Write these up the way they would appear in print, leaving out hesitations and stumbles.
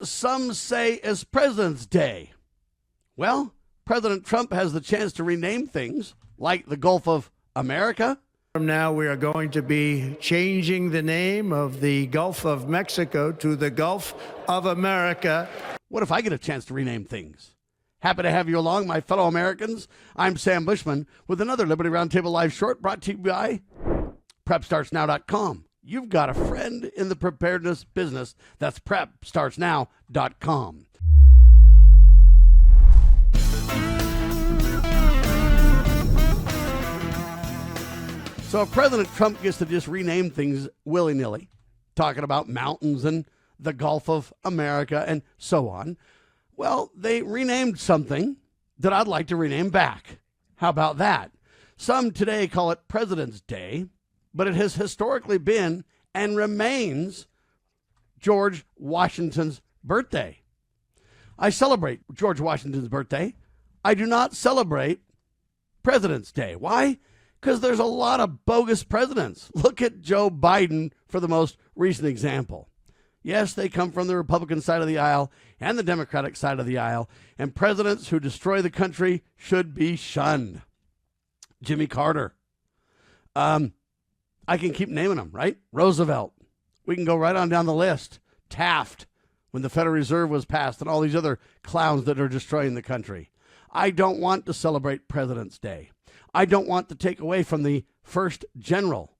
some say is President's Day. Well, President Trump has the chance to rename things like the Gulf of America. From now, we are going to be changing the name of the Gulf of Mexico to the Gulf of America. What if I get a chance to rename things? Happy to have you along, my fellow Americans. I'm Sam Bushman with another Liberty Roundtable Live Short brought to you by PrepStartsNow.com. You've got a friend in the preparedness business. That's PrepStartsNow.com. So if President Trump gets to just rename things willy-nilly, talking about mountains and the Gulf of America and so on, well, they renamed something that I'd like to rename back. How about that? Some today call it President's Day, but it has historically been and remains George Washington's birthday. I celebrate George Washington's birthday. I do not celebrate President's Day. Why? Because there's a lot of bogus presidents. Look at Joe Biden for the most recent example. Yes, they come from the Republican side of the aisle and the Democratic side of the aisle, and presidents who destroy the country should be shunned. Jimmy Carter. I can keep naming them, right? Roosevelt. We can go right on down the list. Taft, when the Federal Reserve was passed, and all these other clowns that are destroying the country. I don't want to celebrate President's Day. I don't want to take away from the first general,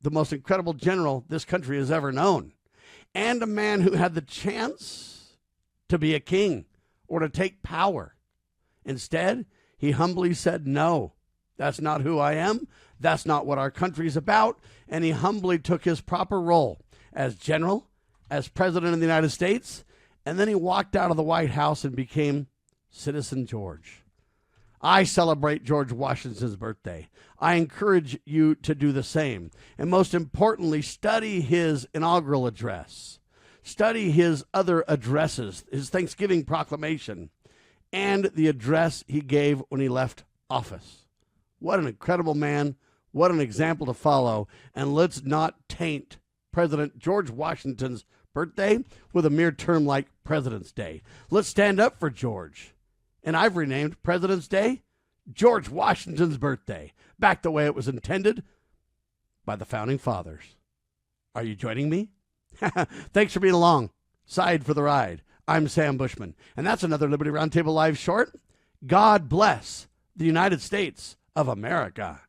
the most incredible general this country has ever known, and a man who had the chance to be a king or to take power. Instead, he humbly said, no, that's not who I am. That's not what our country's about. And he humbly took his proper role as general, as president of the United States, and then he walked out of the White House and became Citizen George. I celebrate George Washington's birthday. I encourage you to do the same. And most importantly, study his inaugural address. Study his other addresses, his Thanksgiving proclamation, and the address he gave when he left office. What an incredible man. What an example to follow. And let's not taint President George Washington's birthday with a mere term like President's Day. Let's stand up for George. And I've renamed President's Day George Washington's birthday, back the way it was intended by the Founding Fathers. Are you joining me? Thanks for being along. Side for the ride. I'm Sam Bushman, and that's another Liberty Roundtable Live Short. God bless the United States of America.